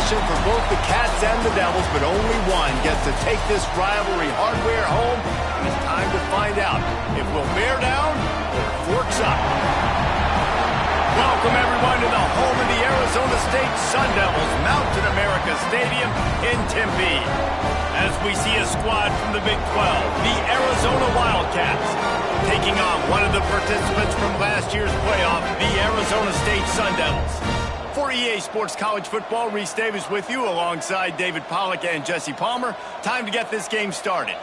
possession for both the Cats and the Devils, but only one gets to take this rivalry hardware home, and it's time to find out if we'll bear down or forks up. Welcome, everyone, to the home of the Arizona State Sun Devils, Mountain America Stadium in Tempe. As we see a squad from the Big 12, the Arizona Wildcats, taking on one of the participants from last year's playoff, the Arizona State Sun Devils. For EA Sports College Football, Reese Davis with you alongside David Pollack and Jesse Palmer. Time to get this game started.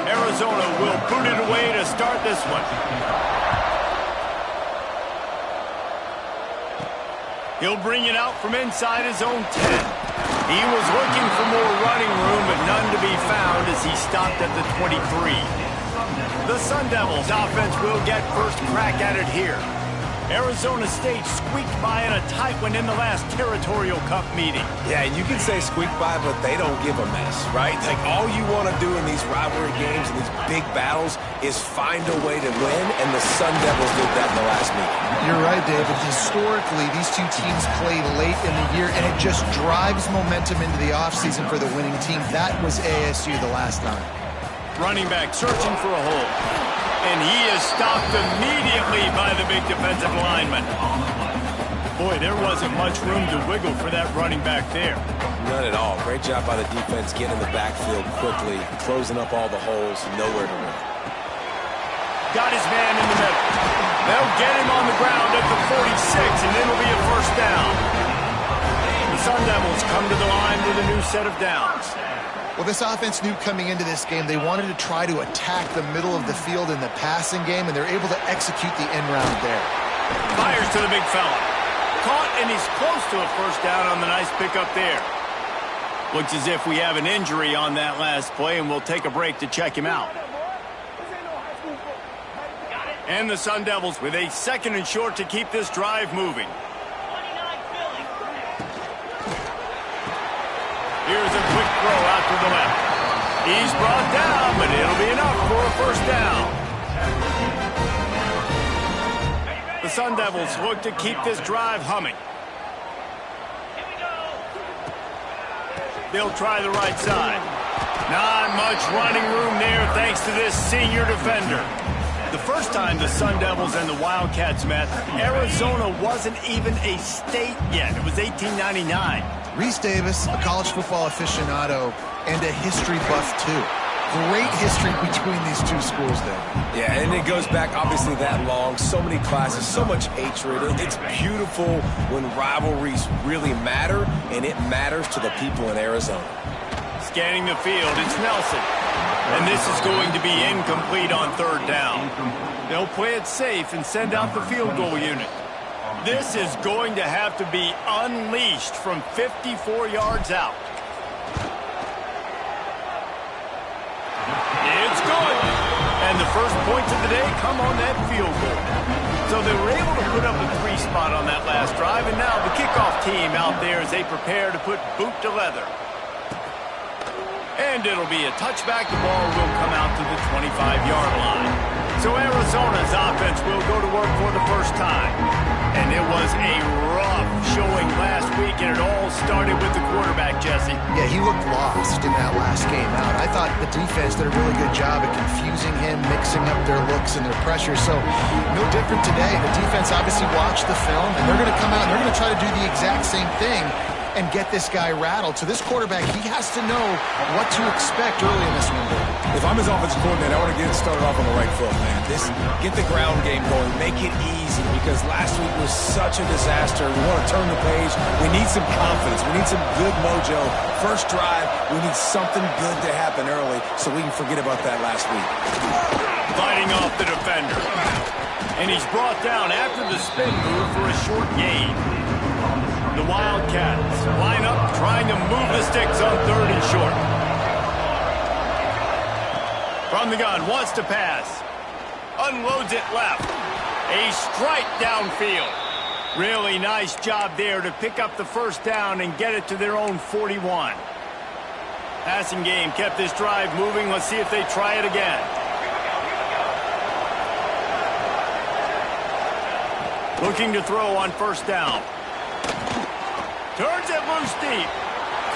Arizona will put it away to start this one. He'll bring it out from inside his own 10. He was looking for more running room, but none to be found as he stopped at the 23. The Sun Devils offense will get first crack at it here. Arizona State squeaked by in a tight one in the last Territorial Cup meeting. Yeah, and you can say squeak by, but they don't give a mess, right? Like, all you want to do in these rivalry games and these big battles is find a way to win, and the Sun Devils did that in the last meeting. You're right, David. Historically, these two teams play late in the year, and it just drives momentum into the offseason for the winning team. That was ASU the last time. Running back searching for a hole. And he is stopped immediately by the big defensive lineman. Boy, there wasn't much room to wiggle for that running back there. None at all. Great job by the defense getting in the backfield quickly, closing up all the holes, nowhere to run. Got his man in the middle. They'll get him on the ground at the 46, and it'll be a first down. The Sun Devils come to the line with a new set of downs. Well, this offense knew coming into this game they wanted to try to attack the middle of the field in the passing game, and they're able to execute the end round there. Fires to the big fella. Caught, and he's close to a first down on the nice pickup there. Looks as if we have an injury on that last play, and we'll take a break to check him out. And the Sun Devils with a second and short to keep this drive moving. Here's a quick throw out to the left. He's brought down, but it'll be enough for a first down. The Sun Devils look to keep this drive humming. They'll try the right side. Not much running room there thanks to this senior defender. The first time the Sun Devils and the Wildcats met, Arizona wasn't even a state yet. It was 1899. Reese Davis, a college football aficionado, and a history buff, too. Great history between these two schools, though. Yeah, and it goes back, obviously, that long. So many classes, so much hatred. It's beautiful when rivalries really matter, and it matters to the people in Arizona. Scanning the field, it's Nelson. And this is going to be incomplete on third down. They'll play it safe and send out the field goal unit. This is going to have to be unleashed from 54 yards out. It's good. And the first points of the day come on that field goal. So they were able to put up a 3 spot on that last drive, and now the kickoff team out there as they prepare to put boot to leather. And it'll be a touchback. The ball will come out to the 25-yard line. So Arizona's offense will go to work for the first time. And it was a rough showing last week, and it all started with the quarterback, Jesse. Yeah, he looked lost in that last game out. I thought the defense did a really good job at confusing him, mixing up their looks and their pressure. So no different today. The defense obviously watched the film, and they're going to come out and they're going to try to do the exact same thing and get this guy rattled. So this quarterback, he has to know what to expect early in this window. If I'm his offensive coordinator, I want to get it started off on the right foot, man. Get the ground game going. Make it easy, because last week was such a disaster. We want to turn the page. We need some confidence. We need some good mojo. First drive, we need something good to happen early so we can forget about that last week. Fighting off the defender. And he's brought down after the spin move for a short gain. The Wildcats line up trying to move the sticks on third and short. From the gun, wants to pass. Unloads it left. A strike downfield. Really nice job there to pick up the first down and get it to their own 41. Passing game kept this drive moving. Let's see if they try it again. Looking to throw on first down. Turns it loose deep.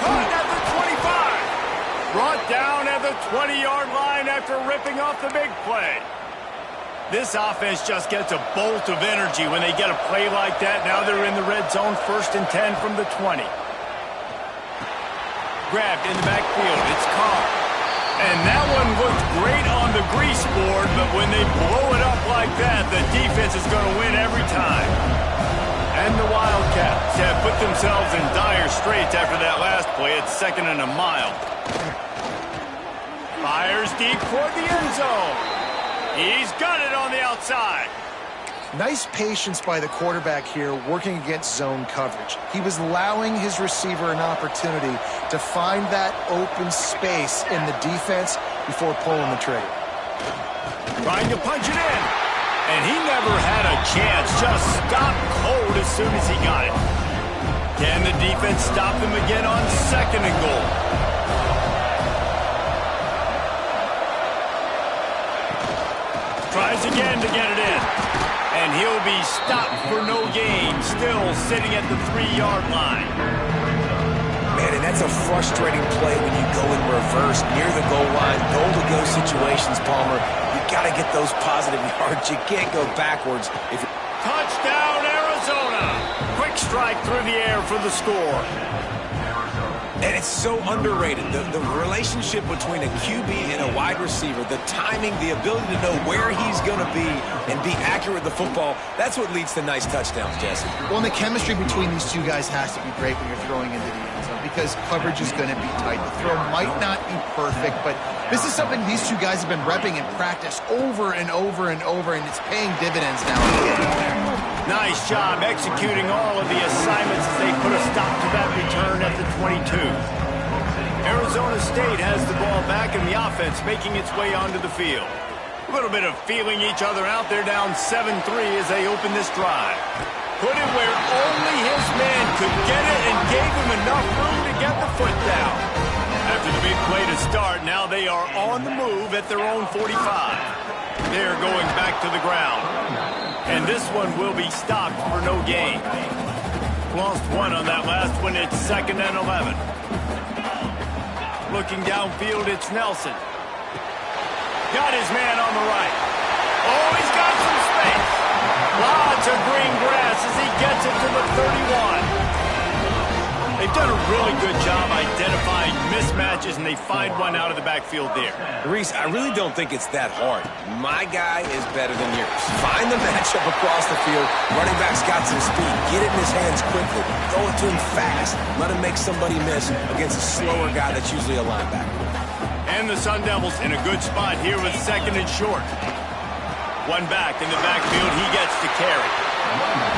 Caught at the 25. Brought down at the 20-yard line after ripping off the big play. This offense just gets a bolt of energy when they get a play like that. Now they're in the red zone, 1st and 10 from the 20. Grabbed in the backfield. It's Carr. And that one looked great on the grease board, but when they blow it up like that, the defense is going to win every time. And the Wildcats have put themselves in dire straits after that last play. It's 2nd and a mile. Fires deep toward the end zone. He's got it on the outside. Nice patience by the quarterback here working against zone coverage. He was allowing his receiver an opportunity to find that open space in the defense before pulling the trigger. Trying to punch it in. And he never had a chance. Just stopped cold as soon as he got it. Can the defense stop them again on 2nd and goal? Tries again to get it in. And he'll be stopped for no gain, still sitting at the 3-yard line. Man, and that's a frustrating play when you go in reverse near the goal line. Goal-to-go situations, Palmer. You got to get those positive yards. You can't go backwards. Touchdown, Arizona! Quick strike through the air for the score. And it's so underrated. The relationship between a QB and a wide receiver, the timing, the ability to know where he's going to be and be accurate with the football, that's what leads to nice touchdowns, Jesse. Well, and the chemistry between these two guys has to be great when you're throwing into the end zone because coverage is going to be tight. The throw might not be perfect, but this is something these two guys have been repping in practice over and over and over, and it's paying dividends now. Nice job executing all of the assignments as they put a stop to that return at the 22. Arizona State has the ball back and the offense making its way onto the field. A little bit of feeling each other out. They're down 7-3 as they open this drive. Put it where only his man could get it and gave him enough room to get the foot down. After the big play to start, now they are on the move at their own 45. They're going back to the ground. And this one will be stopped for no gain. Lost one on that last one. It's 2nd and 11. Looking downfield, it's Nelson. Got his man on the right. Oh, he's got some space. Lots of green grass as he gets it to the 31. They've done a really good job identifying mismatches, and they find one out of the backfield there. Reese, I really don't think it's that hard. My guy is better than yours. Find the matchup across the field. Running back's got some speed. Get it in his hands quickly. Throw it to him fast. Let him make somebody miss against a slower guy that's usually a linebacker. And the Sun Devils in a good spot here with 2nd and short. One back in the backfield. He gets to carry.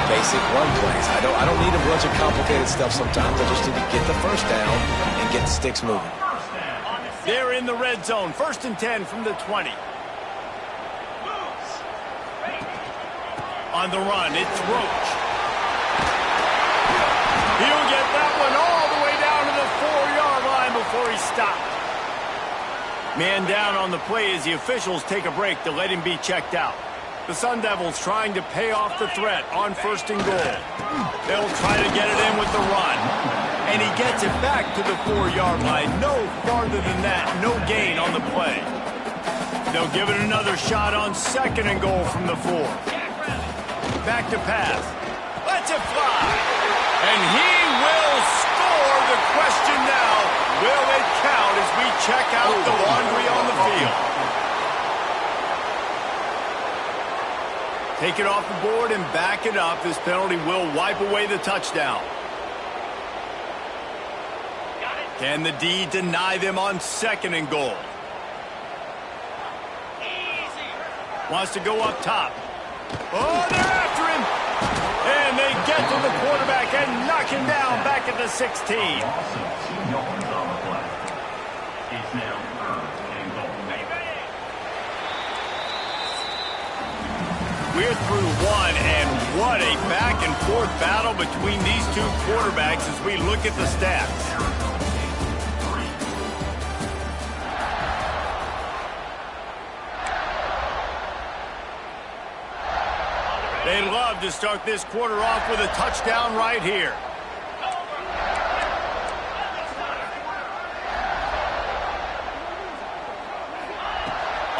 Basic run plays. I don't need a bunch of complicated stuff sometimes. I just need to get the first down and get the sticks moving. They're in the red zone. 1st and 10 from the 20. On the run, it's Roach. He'll get that one all the way down to the 4-yard line before he stopped. Man down on the play as the officials take a break to let him be checked out. The Sun Devils trying to pay off the threat on 1st and goal. They'll try to get it in with the run. And he gets it back to the 4-yard line. No farther than that. No gain on the play. They'll give it another shot on 2nd and goal from the 4. Back to pass. Lets it fly. And he will score. The question now, will it count as we check out the laundry on the field? Take it off the board and back it up. This penalty will wipe away the touchdown. Can the D deny them on 2nd and goal? Wants to go up top. Oh, they're after him. And they get to the quarterback and knock him down back at the 16. We're through one, and what a back-and-forth battle between these two quarterbacks as we look at the stats. love to start this quarter off with a touchdown right here.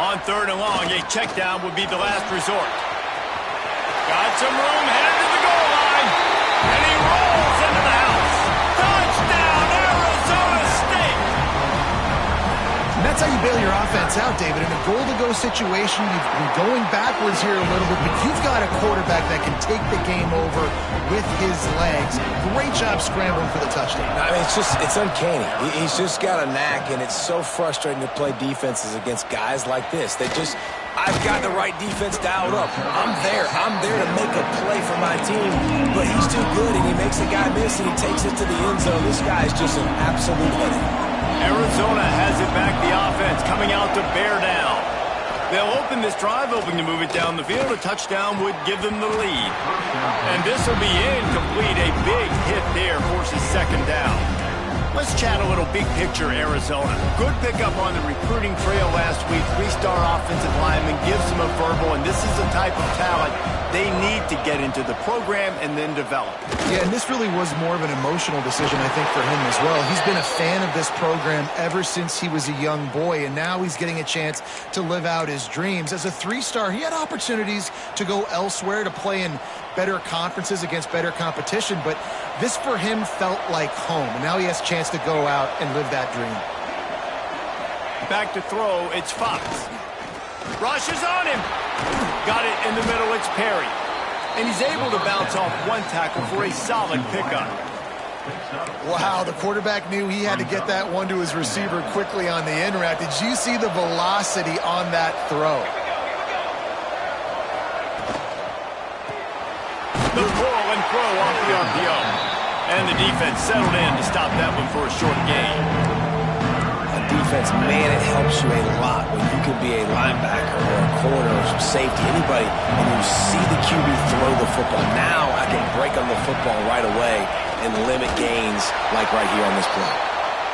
On 3rd and long, a check down would be the last resort. Got some room, headed to the goal line, and he rolls into the house. Touchdown, Arizona State! And that's how you bail your offense out, David. In a goal-to-go situation, you've been going backwards here a little bit, but you've got a quarterback that can take the game over with his legs. Great job scrambling for the touchdown. I mean, it's uncanny. He's just got a knack, and it's so frustrating to play defenses against guys like this. I've got the right defense dialed up. I'm there to make a play for my team, but he's too good, and he makes a guy miss, and he takes it to the end zone. This guy is just an absolute headache. Arizona has it back, the offense coming out to bear down. They'll open this drive, hoping to move it down the field. A touchdown would give them the lead. And this will be incomplete. A big hit there forces 2nd down. Let's chat a little big picture Arizona. Good pickup on the recruiting trail last week. 3-star offensive lineman gives them a verbal, and this is the type of talent they need to get into the program and then develop. Yeah, and this really was more of an emotional decision, I think, for him as well. He's been a fan of this program ever since he was a young boy, and now he's getting a chance to live out his dreams. As a 3-star, he had opportunities to go elsewhere, to play in better conferences against better competition, but this for him felt like home, and now he has a chance to go out and live that dream. Back to throw, it's Fox. Rushes on him. Got it in the middle, it's Perry. And he's able to bounce off one tackle for a solid pickup. Wow, the quarterback knew he had to get that one to his receiver quickly on the in route. Did you see the velocity on that throw? The pull and throw off the RPO. And the defense settled in to stop that one for a short gain. Defense, man, it helps you a lot when you can be a linebacker or a corner or some safety, anybody, and you see the QB throw the football. Now I can break on the football right away and limit gains like right here on this play.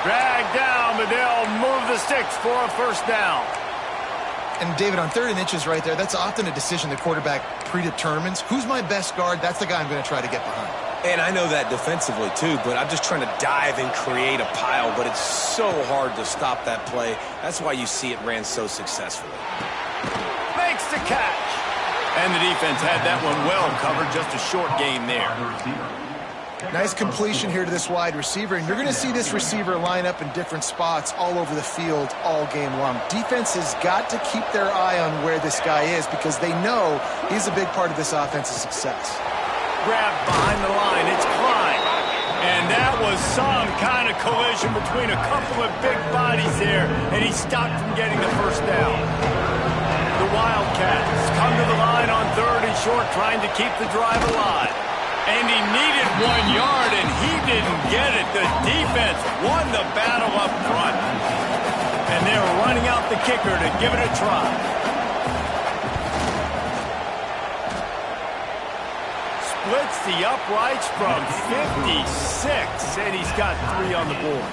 Drag down, but they'll move the sticks for a 1st down. And David, on 3rd and inches right there, that's often a decision the quarterback predetermines. Who's my best guard? That's the guy I'm going to try to get behind. And I know that defensively, too, but I'm just trying to dive and create a pile, but it's so hard to stop that play. That's why you see it ran so successfully. Makes the catch. And the defense had that one well covered, just a short gain there. Nice completion here to this wide receiver, and you're going to see this receiver line up in different spots all over the field all game long. Defense has got to keep their eye on where this guy is because they know he's a big part of this offense's success. Grab behind the line, it's Klein. And that was some kind of collision between a couple of big bodies there, and he stopped from getting the 1st down. The Wildcats come to the line on 3rd and short, trying to keep the drive alive. And he needed 1 yard, and he didn't get it. The defense won the battle up front. And they're running out the kicker to give it a try. Splits the uprights from 56, and he's got 3 on the board.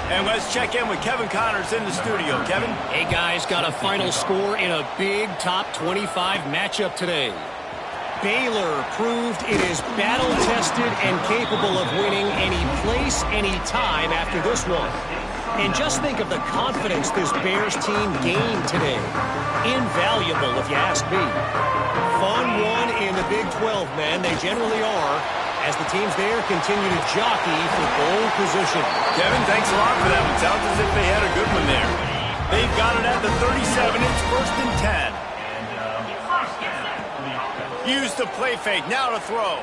And let's check in with Kevin Connors in the studio. Kevin? Hey, guys, got a final score in a big top 25 matchup today. Baylor proved it is battle-tested and capable of winning any place, any time after this one. And just think of the confidence this Bears team gained today. Invaluable, if you ask me. Fun one in the Big 12, man. They generally are, as the teams there continue to jockey for goal position. Kevin, thanks a lot for that one. Sounds as if they had a good one there. They've got it at the 37. It's 1st and 10. Use the play fake. Now to throw.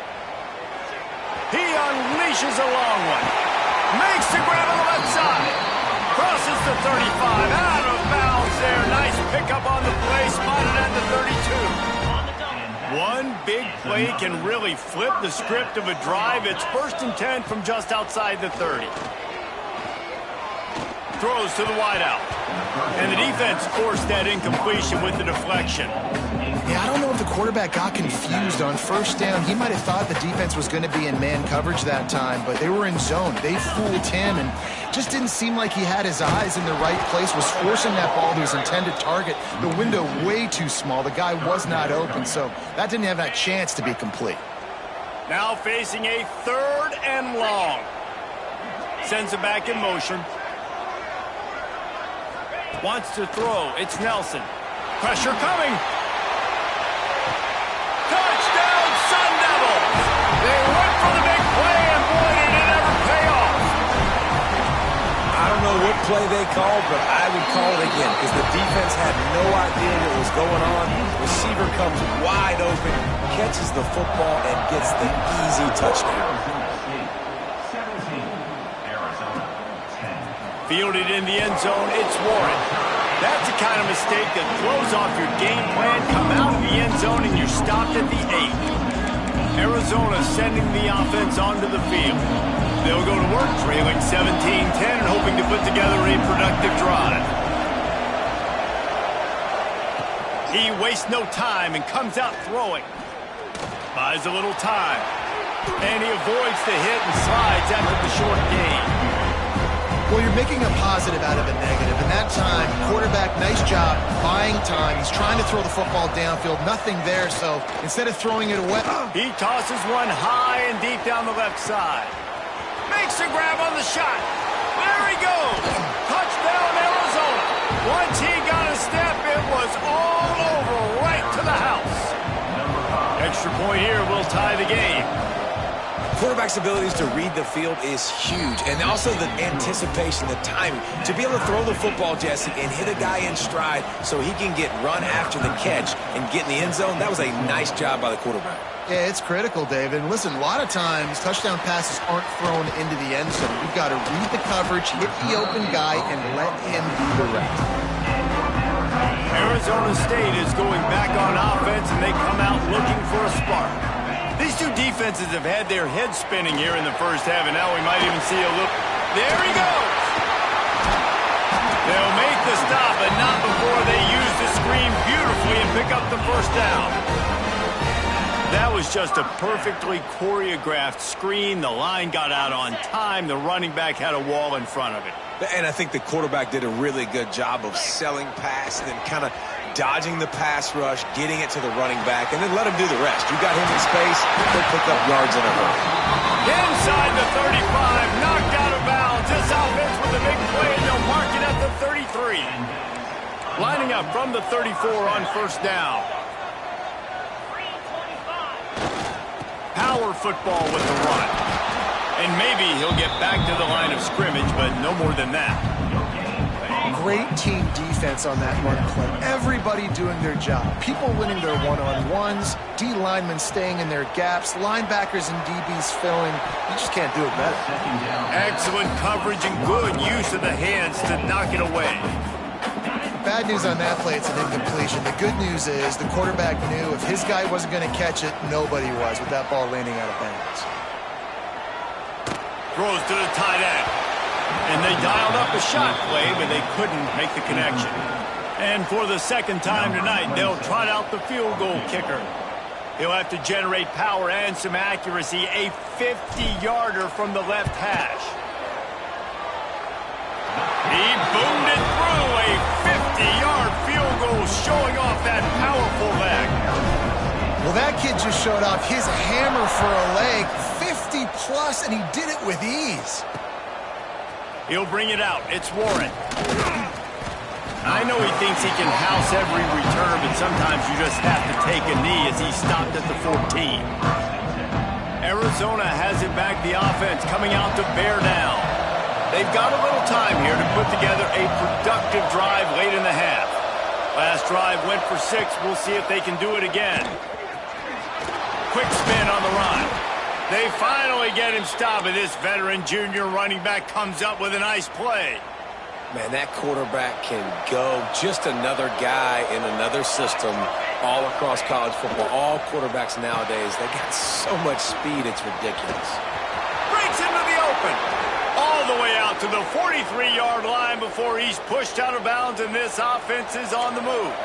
He unleashes a long one. Makes the grab on the left side. Crosses the 35. Out of bounds there. Nice pickup on the play. Spotted at the 32. One big play can really flip the script of a drive. It's 1st and 10 from just outside the 30. Throws to the wideout. And the defense forced that incompletion with the deflection. Yeah, I don't know if the quarterback got confused on first down. He might have thought the defense was going to be in man coverage that time, but they were in zone. They fooled him and just didn't seem like he had his eyes in the right place, was forcing that ball to his intended target. The window way too small. The guy was not open, so that didn't have that chance to be complete. Now facing a 3rd and long. Sends it back in motion. Wants to throw. It's Nelson. Pressure coming. Touchdown, Sun Devils! They went for the big play, and boy, did it ever pay off. I don't know what play they called, but I would call it again because the defense had no idea what was going on. Receiver comes wide open, catches the football, and gets the easy touchdown. Fielded in the end zone, it's Warren. That's the kind of mistake that throws off your game plan. Come out of the end zone and you're stopped at the 8. Arizona sending the offense onto the field. They'll go to work trailing 17-10 and hoping to put together a productive drive. He wastes no time and comes out throwing. Buys a little time. And he avoids the hit and slides after the short gain. Well, you're making a positive out of a negative. And that time, quarterback, nice job, buying time. He's trying to throw the football downfield. Nothing there, so instead of throwing it away... He tosses one high and deep down the left side. Makes a grab on the shot. There he goes. Touchdown, Arizona. Once he got a step, it was all over right to the house. Extra point here will tie the game. Quarterback's abilities to read the field is huge, and also the anticipation, the timing. To be able to throw the football, Jesse, and hit a guy in stride so he can get run after the catch and get in the end zone, that was a nice job by the quarterback. Yeah, it's critical, David. And listen, a lot of times, touchdown passes aren't thrown into the end zone. You've got to read the coverage, hit the open guy, and let him do the rest. Arizona State is going back on offense, and they come out looking for a spark. These two defenses have had their heads spinning here in the first half, and now we might even see a look. There he goes! They'll make the stop, but not before they use the screen beautifully and pick up the first down. That was just a perfectly choreographed screen. The line got out on time. The running back had a wall in front of it. And I think the quarterback did a really good job of selling pass and then kind of dodging the pass rush, getting it to the running back, and then let him do the rest. You got him in space, he'll pick up yards in a hurry. Inside the 35, knocked out of bounds. This offense with a big play, and they'll mark it at the 33. Lining up from the 34 on first down. Power football with the run. And maybe he'll get back to the line of scrimmage, but no more than that. Great team defense on that run play. Everybody doing their job. People winning their one-on-ones, D linemen staying in their gaps, linebackers and DBs filling. You just can't do it better. Excellent coverage and good use of the hands to knock it away. Bad news on that play, it's an incompletion. The good news is the quarterback knew if his guy wasn't going to catch it, nobody was with that ball landing out of bounds. Throws to the tight end. And they dialed up a shot play, but they couldn't make the connection. And for the second time tonight, they'll trot out the field goal kicker. He'll have to generate power and some accuracy. A 50-yarder from the left hash. He boomed it through. A 50-yard field goal showing off that powerful leg. Well, that kid just showed off his hammer for a leg. 50-plus, and he did it with ease. He'll bring it out. It's Warren. I know he thinks he can house every return, but sometimes you just have to take a knee as he stopped at the 14. Arizona has it back, the offense coming out to bear down. They've got a little time here to put together a productive drive late in the half. Last drive went for 6. We'll see if they can do it again. Quick spin on the run. They finally get him stopped, and this veteran junior running back comes up with a nice play. Man, that quarterback can go. Just another guy in another system all across college football. All quarterbacks nowadays, they got so much speed, it's ridiculous. Breaks into the open. All the way out to the 43-yard line before he's pushed out of bounds, and this offense is on the move.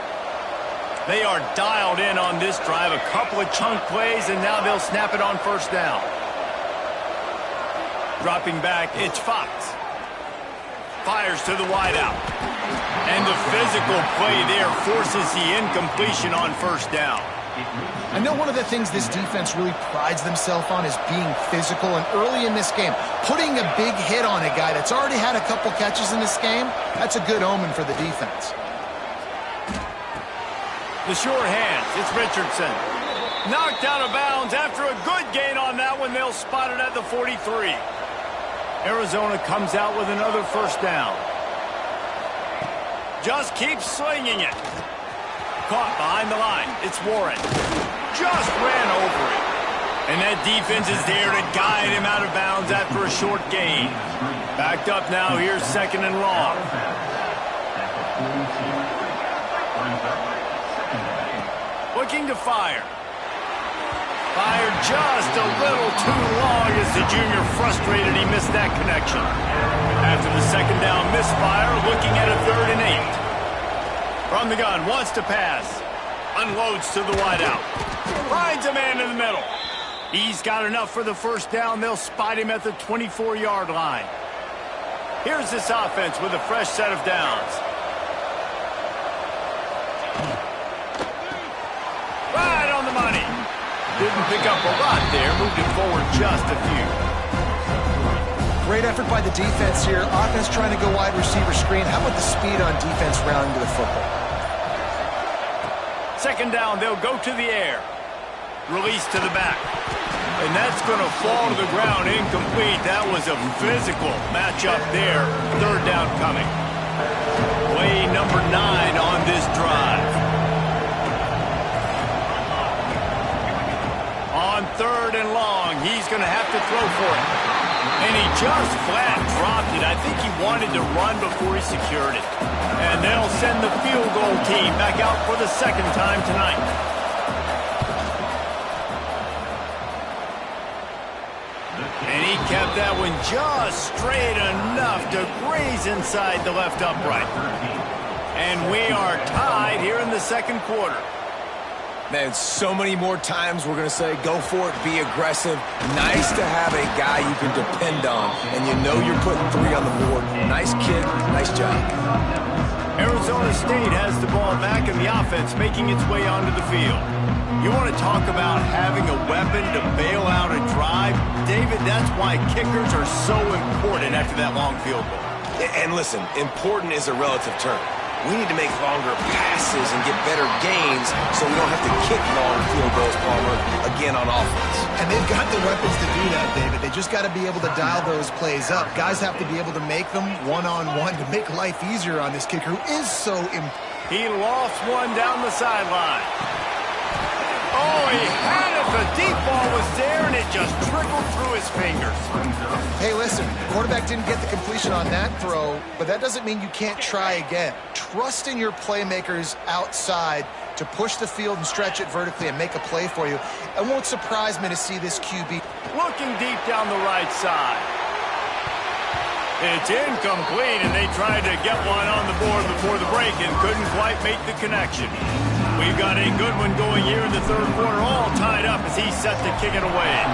They are dialed in on this drive. A couple of chunk plays, and now they'll snap it on first down. Dropping back, it's Fox. Fires to the wideout. And the physical play there forces the incompletion on first down. I know one of the things this defense really prides themselves on is being physical, and early in this game, putting a big hit on a guy that's already had a couple catches in this game, that's a good omen for the defense. The sure hands, it's Richardson. Knocked out of bounds after a good gain on that one. They'll spot it at the 43. Arizona comes out with another first down. Just keeps slinging it. Caught behind the line. It's Warren. Just ran over it. And that defense is there to guide him out of bounds after a short gain. Backed up now. Here's second and long. Looking to fire. Fired just a little too long as the junior frustrated he missed that connection. After the second down misfire, looking at a 3rd and 8. From the gun, wants to pass. Unloads to the wideout. Finds a man in the middle. He's got enough for the first down. They'll spot him at the 24-yard line. Here's this offense with a fresh set of downs. Right on the money. Didn't pick up a lot there. Moved it forward just a few. Great effort by the defense here. Offense trying to go wide receiver screen. How about the speed on defense rounding to the football? Second down, they'll go to the air. Release to the back. And that's going to fall to the ground incomplete. That was a physical matchup there. 3rd down coming. Play number 9 on this drive. On 3rd and long, he's going to have to throw for it. And he just flat dropped it. I think he wanted to run before he secured it. And they'll send the field goal team back out for the second time tonight. And he kept that one just straight enough to graze inside the left upright. And we are tied here in the second quarter. Man, so many more times we're going to say, go for it, be aggressive. Nice to have a guy you can depend on, and you know you're putting 3 on the board. Nice kid, nice job. Arizona State has the ball back, and the offense making its way onto the field. You want to talk about having a weapon to bail out a drive? David, that's why kickers are so important after that long field goal. And listen, important is a relative term. We need to make longer passes and get better gains so we don't have to kick long field goals, Palmer, again on offense. And they've got the weapons to do that, David. They just got to be able to dial those plays up. Guys have to be able to make them one-on-one to make life easier on this kicker who is so important. He lost one down the sideline. Oh, he had it. The deep ball was there, and it just trickled through his fingers. Hey, listen, quarterback didn't get the completion on that throw, but that doesn't mean you can't try again. Trust in your playmakers outside to push the field and stretch it vertically and make a play for you. It won't surprise me to see this QB. Looking deep down the right side. It's incomplete, and they tried to get one on the board before the break and couldn't quite make the connection. We've got a good one going here in the third quarter, all tied up as he's set to kick it away.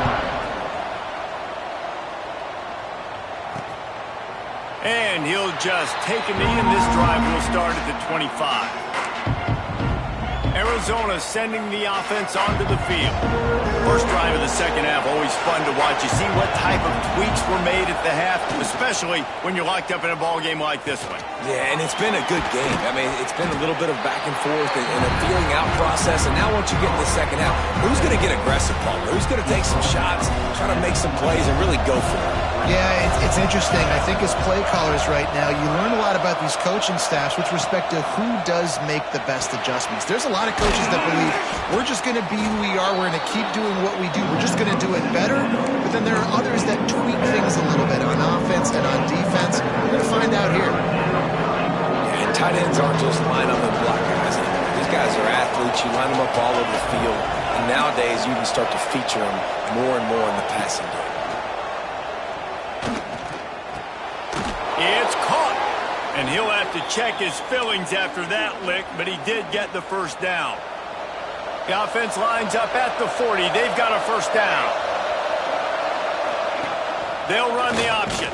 And he'll just take a knee, and this drive will start at the 25. Arizona sending the offense onto the field. First drive of the second half, always fun to watch. You see what type of tweaks were made at the half, especially when you're locked up in a ball game like this one. Yeah, and it's been a good game. I mean, it's been a little bit of back and forth and a feeling out process. And now once you get in the second half, who's going to get aggressive, Palmer? Who's going to take some shots, try to make some plays, and really go for it? Yeah, it's interesting. I think as play callers right now, you learn a lot about these coaching staffs with respect to who does make the best adjustments. There's a lot of coaches that believe we're just going to be who we are. We're going to keep doing what we do. We're just going to do it better. But then there are others that tweak things a little bit on offense and on defense. We're going to find out here. Yeah, and tight ends aren't just line up and block guys anymore. These guys are athletes. You line them up all over the field. And nowadays, you can start to feature them more and more in the passing game. It's caught. And he'll have to check his fillings after that lick, but he did get the first down. The offense lines up at the 40. They've got a first down. They'll run the option.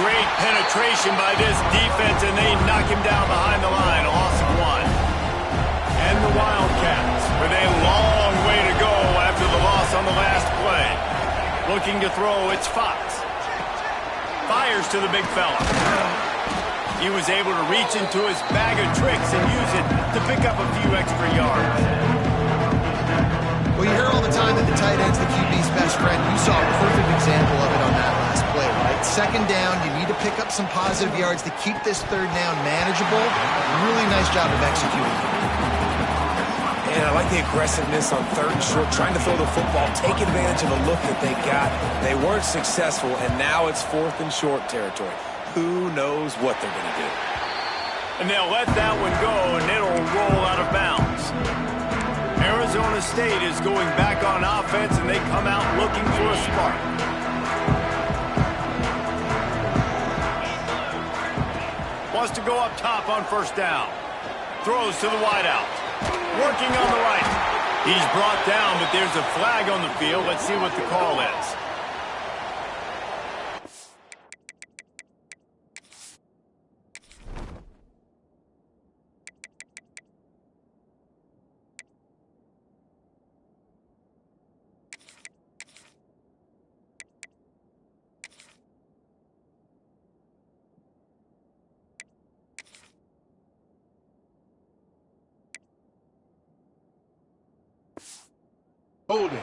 Great penetration by this defense, and they knock him down behind the line. A loss of 1. And the Wildcats with a long way to go after the loss on the last play. Looking to throw, it's Fox. Fires to the big fella. He was able to reach into his bag of tricks and use it to pick up a few extra yards. Well, you hear all the time that the tight end's the QB's best friend. You saw a perfect example of it on that last play, right? Second down, you need to pick up some positive yards to keep this third down manageable. Really nice job of executing. And I like the aggressiveness on third and short, trying to throw the football, take advantage of the look that they got. They weren't successful, and now it's 4th and short territory. Who knows what they're going to do? And they'll let that one go, and it'll roll out of bounds. Arizona State is going back on offense, and they come out looking for a spark. Wants to go up top on first down. Throws to the wideout. Working on the right. He's brought down, but there's a flag on the field. Let's see what the call is. Hold it.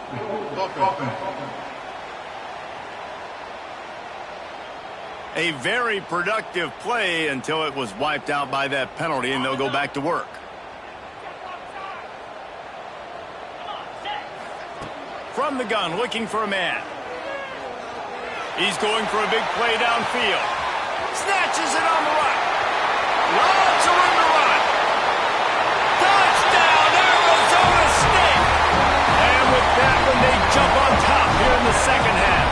A very productive play until it was wiped out by that penalty, and they'll go back to work. From the gun, looking for a man. He's going for a big play downfield. Snatches it on the right. Lots of room to run. Touchdown, Arizona State! And with that one, they jump on top here in the second half.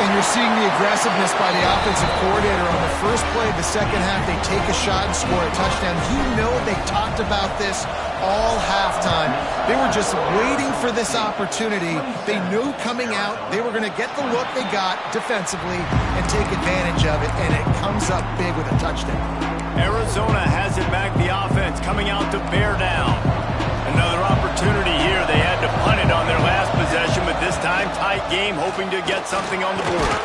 And you're seeing the aggressiveness by the offensive coordinator on the first play of the second half. They take a shot and score a touchdown. You know they talked about this all halftime. They were just waiting for this opportunity. They knew coming out they were going to get the look they got defensively and take advantage of it, and it comes up big with a touchdown. Arizona has it back, the offense coming out to bear down. Another opportunity here. They had to punt it on their last possession, but this time tight game, hoping to get something on the board.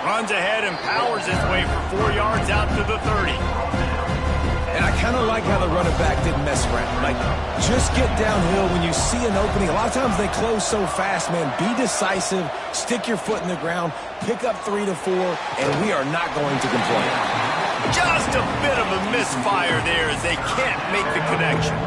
Runs ahead and powers his way for 4 yards out to the 30. And I kind of like how the running back didn't mess around. Like, just get downhill when you see an opening. A lot of times they close so fast, man. Be decisive, stick your foot in the ground, pick up 3 to 4, and we are not going to complain. Just a bit of a misfire there as they can't make the connection.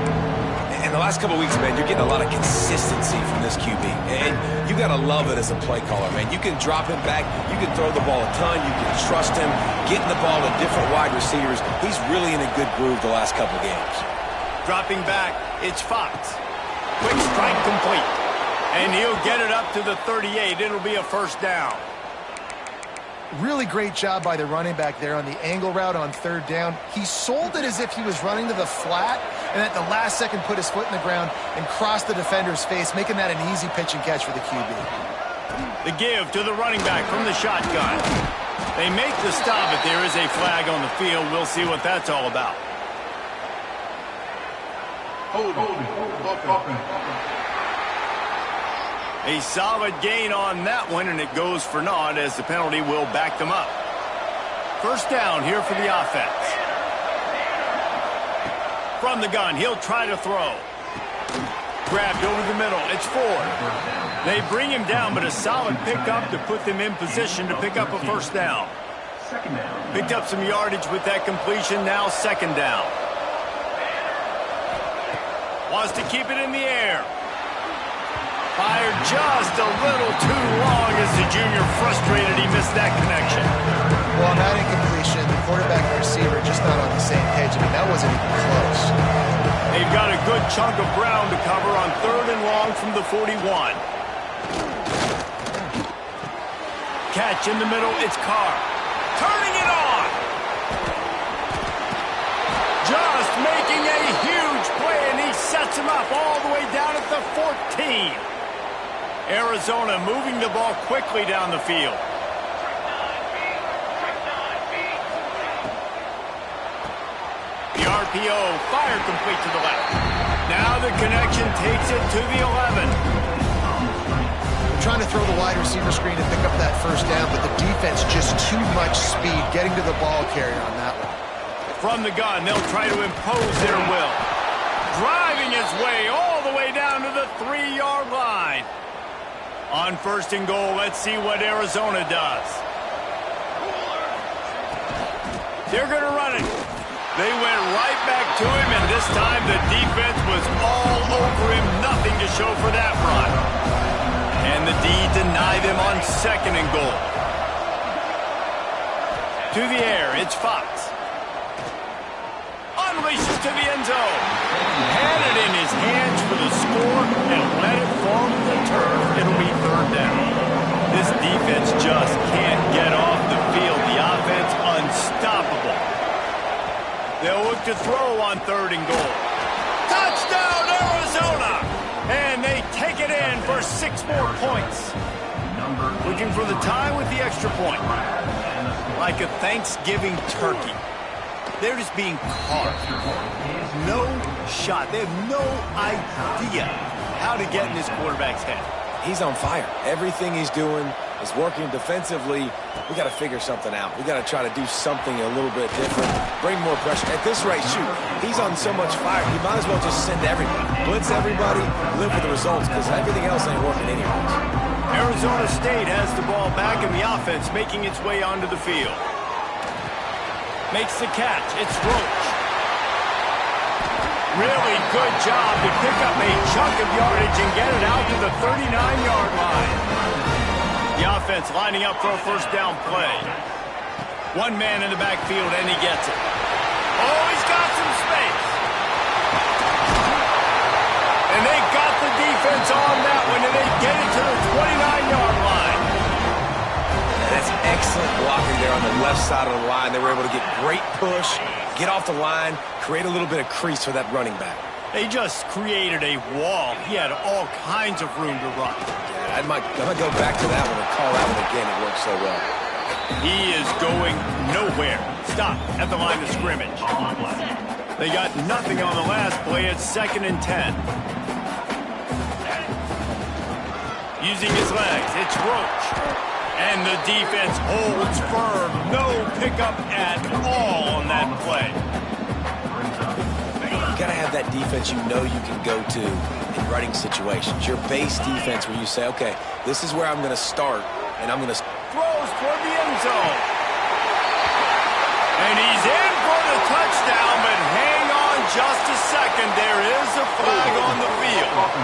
In the last couple of weeks, man, you're getting a lot of consistency from this QB. And you got to love it as a play caller, man. You can drop him back. You can throw the ball a ton. You can trust him, getting the ball to different wide receivers. He's really in a good groove the last couple of games. Dropping back, it's Fox. Quick strike complete. And he'll get it up to the 38. It'll be a first down. Really great job by the running back there on the angle route on third down. He sold it as if he was running to the flat, and at the last second put his foot in the ground and crossed the defender's face, making that an easy pitch and catch for the QB. The give to the running back from the shotgun. They make the stop, but there is a flag on the field. We'll see what that's all about. Hold it. A solid gain on that one, and it goes for naught as the penalty will back them up. First down here for the offense. From the gun, he'll try to throw. Grabbed over the middle, it's Ford. They bring him down, but a solid pickup to put them in position to pick up a first down. Picked up some yardage with that completion, now second down. Wants to keep it in the air. Fired just a little too long as the junior frustrated he missed that connection. Well, on that incompletion, the quarterback and receiver just not on the same page. I mean, that wasn't even close. They've got a good chunk of ground to cover on third and long from the 41. Catch in the middle, it's Carr. Turning it on! him up all the way down at the 14. Arizona moving the ball quickly down the field. The RPO fired complete to the left. Now the connection takes it to the 11. They're trying to throw the wide receiver screen and pick up that first down, but the defense just too much speed getting to the ball carrier on that one. From the gun, they'll try to impose their will. Driving his way all the way down to the 3-yard line. On 1st and goal, let's see what Arizona does. They're going to run it. They went right back to him, and this time the defense was all over him. Nothing to show for that run. And the D denied them on 2nd and goal. To the air, it's Fox. Unleashes to the end zone. Had it in his hands for the score and let it fall to the turf. It'll be 3rd down. This defense just can't get off the field. The offense unstoppable. They'll look to throw on 3rd and goal. Touchdown, Arizona! And they take it in for 6 more points. Looking for the tie with the extra point. Like a Thanksgiving turkey. They're just being carved. No shot. They have no idea how to get in this quarterback's head. He's on fire. Everything he's doing is working defensively. We got to figure something out. We got to try to do something a little bit different. Bring more pressure. At this rate, shoot, he's on so much fire. He might as well just send everybody. Blitz everybody, live with the results, because everything else ain't working anyways. Arizona State has the ball back in the offense, making its way onto the field. Makes the catch. It's Roach. Really good job to pick up a chunk of yardage and get it out to the 39-yard line. The offense lining up for a 1st down play. One man in the backfield, and he gets it. Oh, he's got some space. And they got the defense on that one, and they get it to the 29-yard line. That's excellent blocking there on the left side of the line. They were able to get great push, get off the line, create a little bit of crease for that running back. They just created a wall. He had all kinds of room to run. Yeah, I might go back to that one and call that one again. It worked so well. He is going nowhere. Stop at the line of scrimmage. They got nothing on the last play. It's 2nd and 10. Using his legs, it's Roach. And the defense holds firm. No pickup at all on that play. You got to have that defense you know you can go to in running situations. Your base defense where you say, okay, this is where I'm going to start, and I'm going to... Throws toward the end zone. And he's in for the touchdown, but hang on just a second. There is a flag on the field.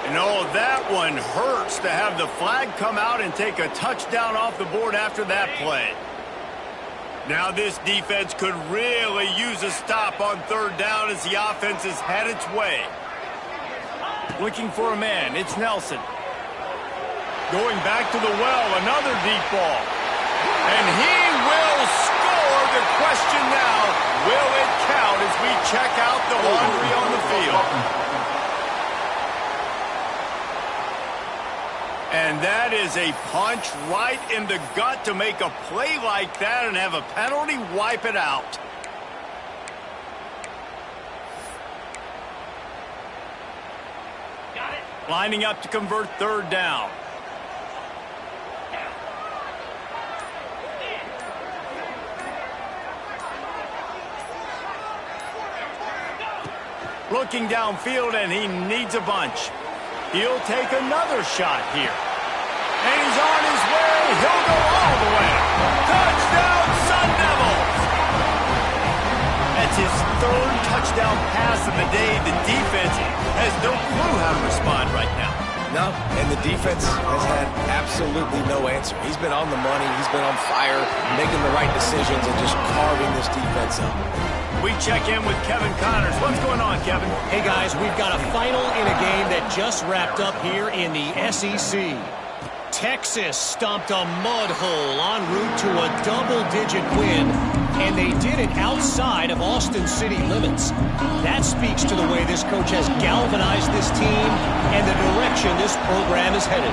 And oh, that one hurts to have the flag come out and take a touchdown off the board after that play. Now this defense could really use a stop on 3rd down as the offense has had its way. Looking for a man, it's Nelson. Going back to the well, another deep ball. And he will score. The question now, will it count as we check out the laundry on the field? And that is a punch right in the gut to make a play like that and have a penalty wipe it out. Got it. Lining up to convert 3rd down. Looking downfield, and he needs a bunch. He'll take another shot here. And he's on his way. He'll go all the way. Touchdown, Sun Devils! That's his 3rd touchdown pass of the day. The defense has no clue how to respond right now. No, and the defense has had absolutely no answer. He's been on the money. He's been on fire, making the right decisions and just carving this defense up. We check in with Kevin Connors. What's going on, Kevin? Hey, guys, we've got a final in a game that just wrapped up here in the SEC. Texas stomped a mud hole en route to a double-digit win, and they did it outside of Austin city limits. That speaks to the way this coach has galvanized this team and the direction this program is headed.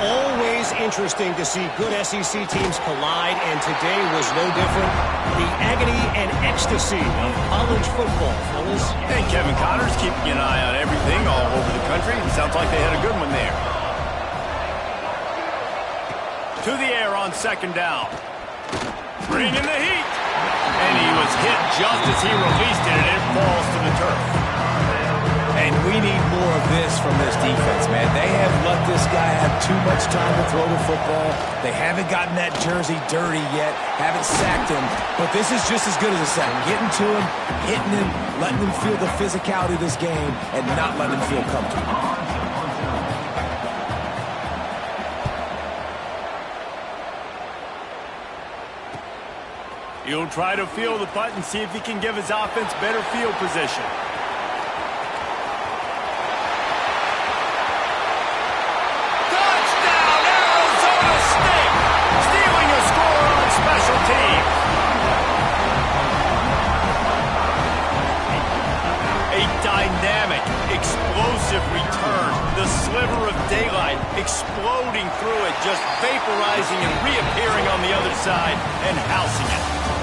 Always interesting to see good SEC teams collide, and today was no different. The agony and ecstasy of college football, fellas. And Kevin Connors keeping an eye on everything all over the country. Sounds like they had a good one there. To the air on second down. Bringing the heat. And he was hit just as he released it, and it falls to the turf. And we need more of this from this defense, man. They have let this guy have too much time to throw the football. They haven't gotten that jersey dirty yet, haven't sacked him. But this is just as good as a sack. Getting to him, hitting him, letting him feel the physicality of this game, and not letting him feel comfortable. He'll try to feel the punt and see if he can give his offense better field position. Touchdown, Arizona State! Stealing a score on special teams. A dynamic, explosive return. The sliver of daylight exploding through it, just vaporizing and reappearing on the other side and housing it.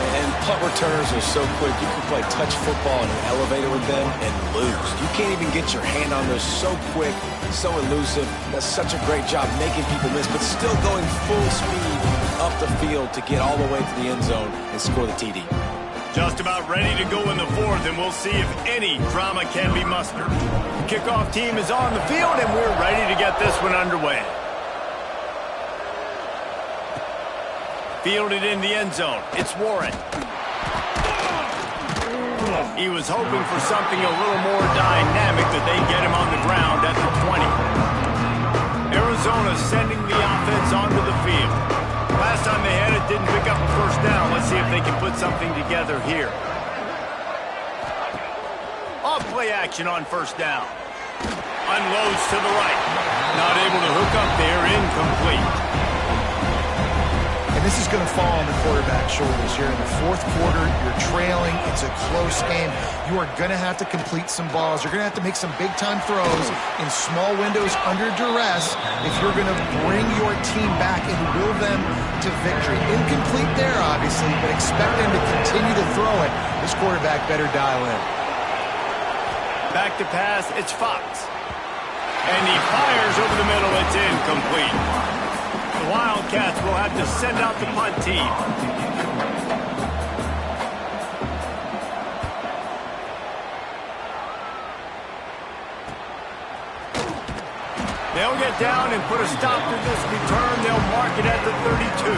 And punt returners are so quick. You can play touch football in an elevator with them and lose. You can't even get your hand on those. So quick, so elusive. Does such a great job making people miss, but still going full speed up the field to get all the way to the end zone and score the TD. Just about ready to go in the fourth, and we'll see if any drama can be mustered. The kickoff team is on the field, and we're ready to get this one underway. Fielded in the end zone. It's Warren. He was hoping for something a little more dynamic, that they get him on the ground at the 20. Arizona sending the offense onto the field. Last time they had it, didn't pick up a first down. Let's see if they can put something together here. Off play action on first down. Unloads to the right. Not able to hook up there. Incomplete. And this is going to fall on the quarterback's shoulders here. In the fourth quarter, you're trailing. It's a close game. You are going to have to complete some balls. You're going to have to make some big-time throws in small windows under duress if you're going to bring your team back and will them to victory. Incomplete there, obviously, but expect them to continue to throw it. This quarterback better dial in. Back to pass. It's Fox. And he fires over the middle. It's incomplete. The Wildcats will have to send out the punt team. They'll get down and put a stop to this return. They'll mark it at the 32.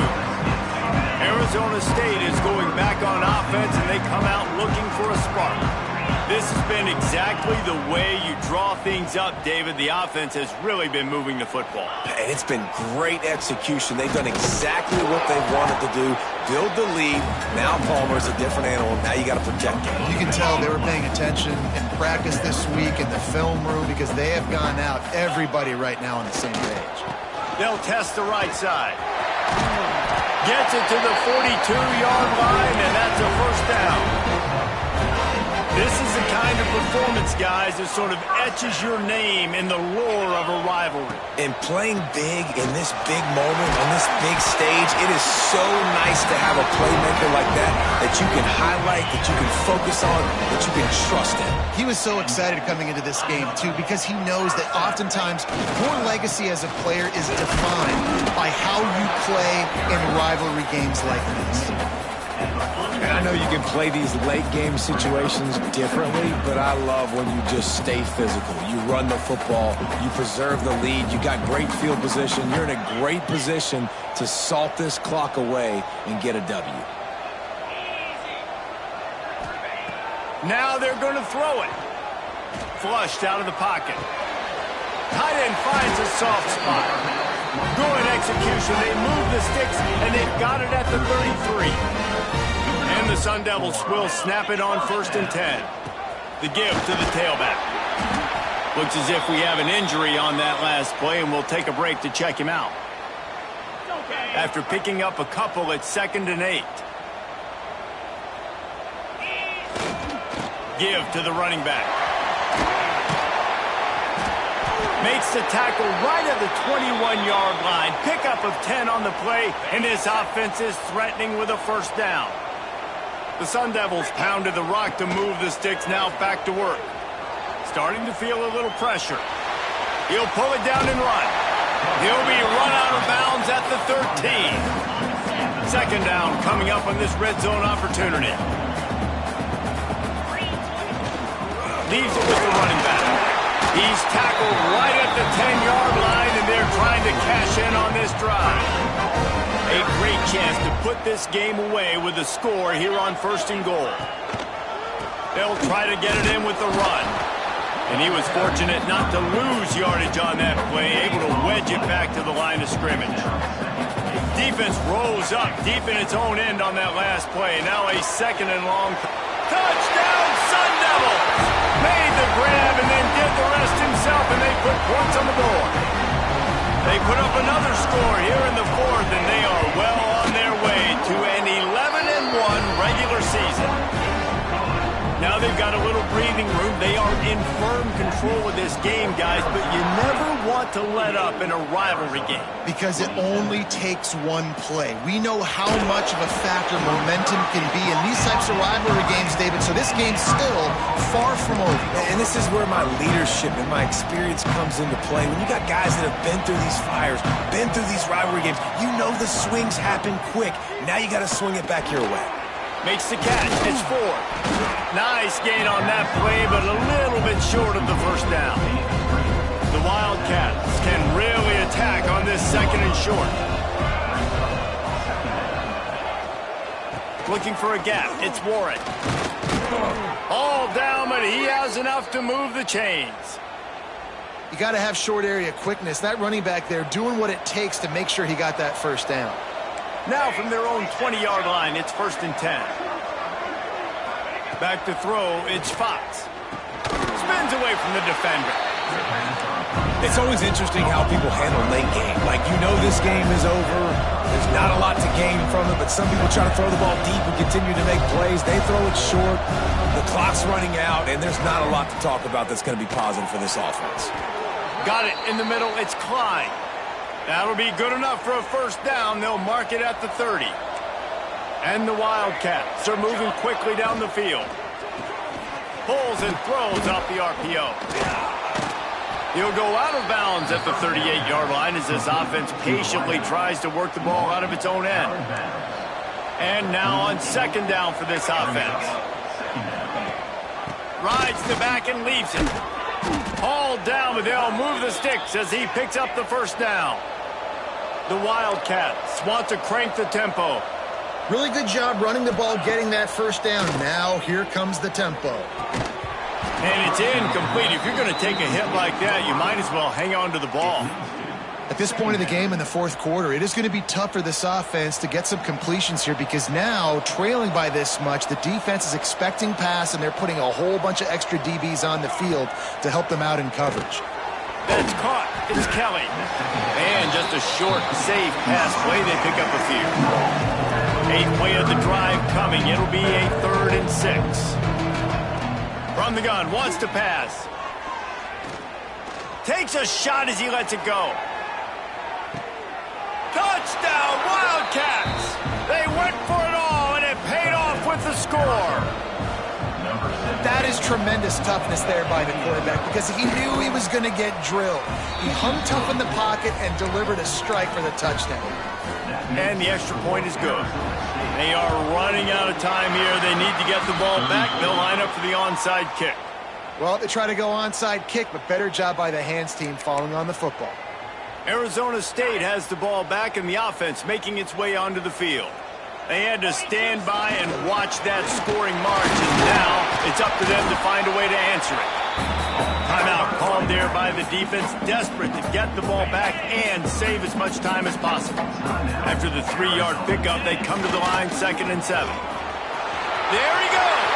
Arizona State is going back on offense, and they come out looking for a spark. This has been exactly the way you draw things up, David. The offense has really been moving the football. And it's been great execution. They've done exactly what they wanted to do. Build the lead. Now Palmer's a different animal. Now you got to protect him. You can tell they were paying attention in practice this week in the film room because they have gone out, everybody right now on the same page. They'll test the right side. Gets it to the 42-yard line, and that's a first down. This is the kind of performance, guys, that sort of etches your name in the lore of a rivalry. And playing big in this big moment, on this big stage, it is so nice to have a playmaker like that you can highlight, that you can focus on, that you can trust in. He was so excited coming into this game, too, because he knows that oftentimes your legacy as a player is defined by how you play in rivalry games like this. And I know you can play these late-game situations differently, but I love when you just stay physical. You run the football. You preserve the lead. You got great field position. You're in a great position to salt this clock away and get a W. Now they're going to throw it. Flushed out of the pocket. Tight end finds a soft spot. Good execution. They move the sticks, and they've got it at the 33. And the Sun Devils will snap it on 1st and 10. The give to the tailback. Looks as if we have an injury on that last play, and we'll take a break to check him out. after picking up a couple at 2nd and 8. Give to the running back. Makes the tackle right at the 21-yard line. Pickup of 10 on the play, and this offense is threatening with a first down. The Sun Devils pounded the rock to move the sticks, now back to work. Starting to feel a little pressure. He'll pull it down and run. He'll be run out of bounds at the 13. 2nd down coming up on this red zone opportunity. Leaves it with the running back. He's tackled right at the 10-yard line, and they're trying to cash in on this drive. A great chance to put this game away with a score here on 1st and goal. They'll try to get it in with the run. And he was fortunate not to lose yardage on that play, able to wedge it back to the line of scrimmage. Defense rolls up deep in its own end on that last play. Now a 2nd and long. Touchdown, Sun Devils! Made the grab and then did the rest himself, and they put points on the board. They put up another score here in the 4th, and they are well on their way to an 11-1 regular season. Now they've got a little breathing room. They are in firm control of this game, guys, but you never want to let up in a rivalry game. Because it only takes one play. We know how much of a factor momentum can be in these types of rivalry games, David, so this game's still far from over. And this is where my leadership and my experience comes into play. When you got guys that have been through these fires, been through these rivalry games, you know the swings happen quick. Now you got to swing it back your way. Makes the catch. It's 4. Nice gain on that play, but a little bit short of the first down. The Wildcats can really attack on this 2nd and short. Looking for a gap. It's Warren. All down, but he has enough to move the chains. You got to have short area quickness. That running back there doing what it takes to make sure he got that first down. Now from their own 20-yard line, it's 1st and 10. Back to throw, it's Fox. Spins away from the defender. It's always interesting how people handle late game. Like, you know this game is over. There's not a lot to gain from it, but some people try to throw the ball deep and continue to make plays. They throw it short. The clock's running out, and there's not a lot to talk about that's going to be positive for this offense. Got it in the middle. It's Klein. That'll be good enough for a first down. They'll mark it at the 30. And the Wildcats are moving quickly down the field. Pulls and throws off the RPO. He'll go out of bounds at the 38-yard line as this offense patiently tries to work the ball out of its own end. And now on 2nd down for this offense. Rides the back and leaves it. Hauled down, but they'll move the sticks as he picks up the first down. The Wildcats want to crank the tempo. Really good job running the ball, getting that first down. Now here comes the tempo. And it's incomplete. If you're going to take a hit like that, you might as well hang on to the ball. At this point of the game in the 4th quarter, it is going to be tough for this offense to get some completions here because now, trailing by this much, the defense is expecting pass, and they're putting a whole bunch of extra DBs on the field to help them out in coverage. That's caught. It's Kelly. And just a short, safe pass play. They pick up a few. 8th play of the drive coming. It'll be a 3rd and 6. From the gun, wants to pass. Takes a shot as he lets it go. Touchdown, Wildcats! They went for it all, and it paid off with the score. That is tremendous toughness there by the quarterback because he knew he was going to get drilled. He hung tough in the pocket and delivered a strike for the touchdown. And the extra point is good. They are running out of time here. They need to get the ball back. They'll line up for the onside kick. Well, they try to go onside kick, but better job by the hands team falling on the football. Arizona State has the ball back in the offense, making its way onto the field. They had to stand by and watch that scoring march, and now it's up to them to find a way to answer it. Timeout called there by the defense, desperate to get the ball back and save as much time as possible. After the 3-yard pickup, they come to the line 2nd and 7. There he goes!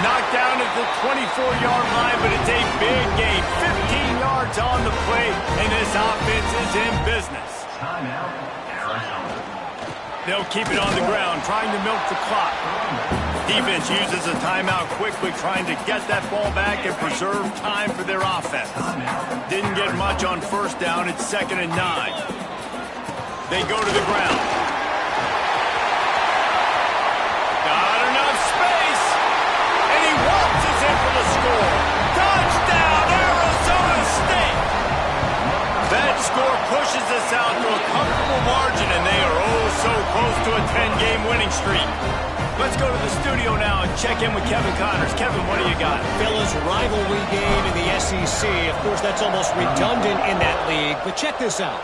Knocked down at the 24-yard line, but it's a big gain. 15 yards on the play, and this offense is in business. They'll keep it on the ground, trying to milk the clock. Defense uses a timeout quickly, trying to get that ball back and preserve time for their offense. Didn't get much on first down. It's 2nd and 9. They go to the ground. Got enough space. And he waltzes in for the score. Touchdown, Arizona State. That score pushes us out to a comfortable margin, and they are oh so close to a 10-game winning streak. Let's go to the studio now and check in with Kevin Connors. Kevin, what do you got? Fellas, rivalry game in the SEC. Of course, that's almost redundant in that league. But check this out.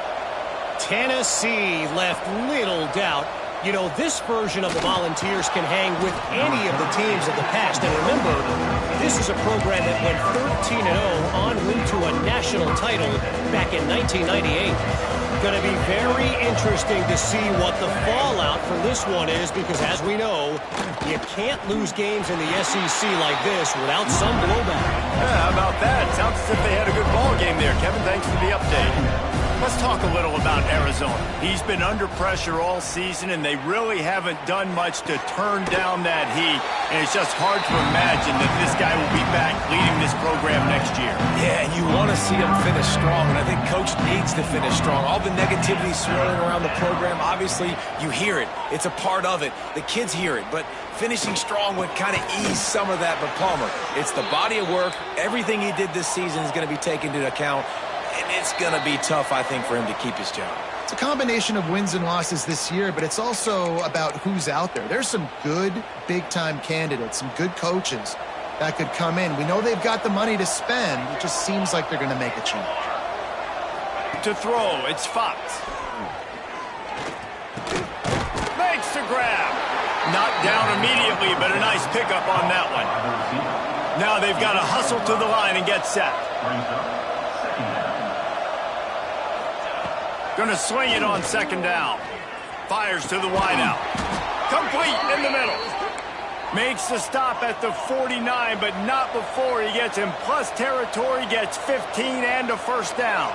Tennessee left little doubt. You know, this version of the Volunteers can hang with any of the teams of the past. And remember, this is a program that went 13-0 en route to a national title back in 1998. Going to be very interesting to see what the fallout from this one is, because as we know, you can't lose games in the SEC like this without some blowback. Yeah, how about that? Sounds as if they had a good ball game there. Kevin, thanks for the update. Let's talk a little about Arizona. He's been under pressure all season, and they really haven't done much to turn down that heat. And it's just hard to imagine that this guy will be back leading this program next year. Yeah, and you want to see him finish strong, and I think Coach needs to finish strong. All the negativity swirling around the program, obviously, you hear it. It's a part of it. The kids hear it, but finishing strong would kind of ease some of that. But Palmer, it's the body of work. Everything he did this season is going to be taken into account. And it's going to be tough, I think, for him to keep his job. It's a combination of wins and losses this year, but it's also about who's out there. There's some good big-time candidates, some good coaches that could come in. We know they've got the money to spend. It just seems like they're going to make a change. To throw, it's Fox. Makes the grab. Not down immediately, but a nice pickup on that one. Now they've got to hustle to the line and get set. Going to swing it on 2nd down. Fires to the wideout. Complete in the middle. Makes the stop at the 49, but not before he gets in plus territory, gets 15 and a first down.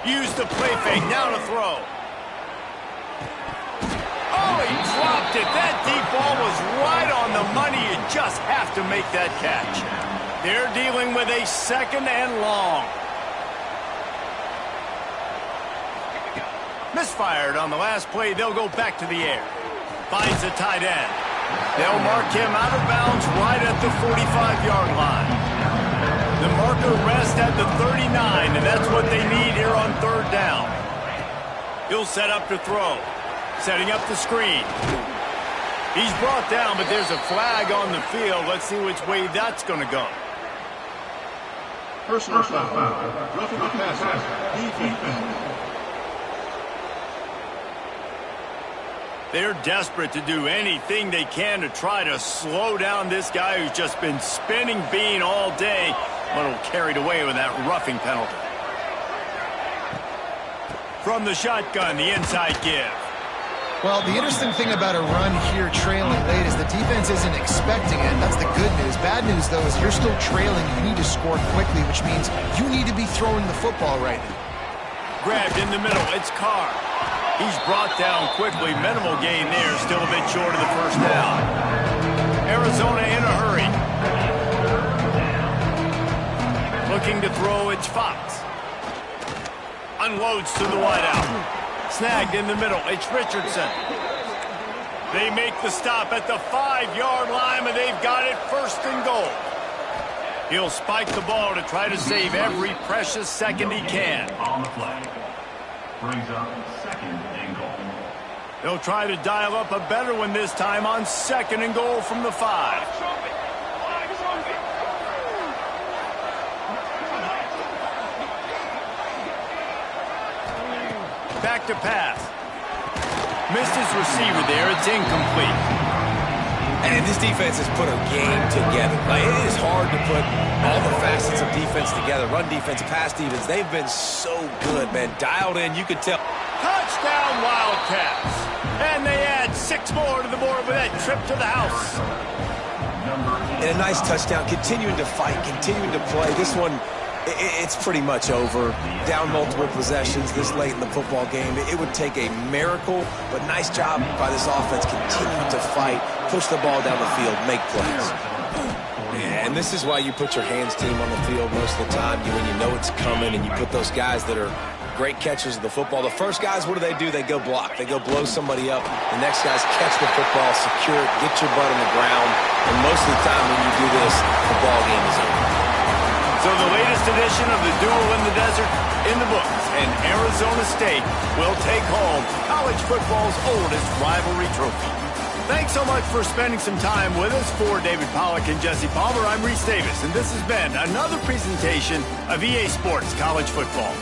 Use the play fake, now to throw. Oh, he dropped it. That deep ball was right on the money. You just have to make that catch. They're dealing with a 2nd and long. Misfired on the last play. They'll go back to the air. Finds the tight end. They'll mark him out of bounds right at the 45-yard line. The marker rests at the 39, and that's what they need here on 3rd down. He'll set up to throw. Setting up the screen. He's brought down, but there's a flag on the field. Let's see which way that's going to go. Personal foul. Roughing the passer. Defense. They're desperate to do anything they can to try to slow down this guy who's just been spinning bean all day, but will carried away with that roughing penalty. From the shotgun, the inside give. Well, the interesting thing about a run here trailing late is the defense isn't expecting it. That's the good news. Bad news, though, is you're still trailing. You need to score quickly, which means you need to be throwing the football right now. Grabbed in the middle. It's Carr. He's brought down quickly. Minimal gain there. Still a bit short of the first down. Arizona in a hurry. Looking to throw. It's Fox. Unloads to the wideout. Snagged in the middle. It's Richardson. They make the stop at the 5-yard line, and they've got it 1st and goal. He'll spike the ball to try to save every precious second he can. On the play. Brings up 2nd and goal. They'll try to dial up a better one this time on 2nd and goal from the 5. Back to pass. Missed his receiver there. It's incomplete. And this defense has put a game together. Like, it is hard to put all the facets of defense together. Run defense, pass defense. They've been so good, man. Dialed in, you could tell. Touchdown, Wildcats. And they add 6 more to the board with that trip to the house. And a nice touchdown. Continuing to fight, continuing to play. This one, it's pretty much over. Down multiple possessions this late in the football game. It would take a miracle, but nice job by this offense. Continue to fight, push the ball down the field, make plays. And this is why you put your hands team on the field most of the time, when you know it's coming, and you put those guys that are great catchers of the football. The first guys, what do? They go block. They go blow somebody up. The next guys catch the football, secure it, get your butt on the ground. And most of the time when you do this, the ball game is over. So the latest edition of the Duel in the Desert in the books, and Arizona State will take home college football's oldest rivalry trophy. Thanks so much for spending some time with us. For David Pollack and Jesse Palmer, I'm Reese Davis, and this has been another presentation of EA Sports College Football.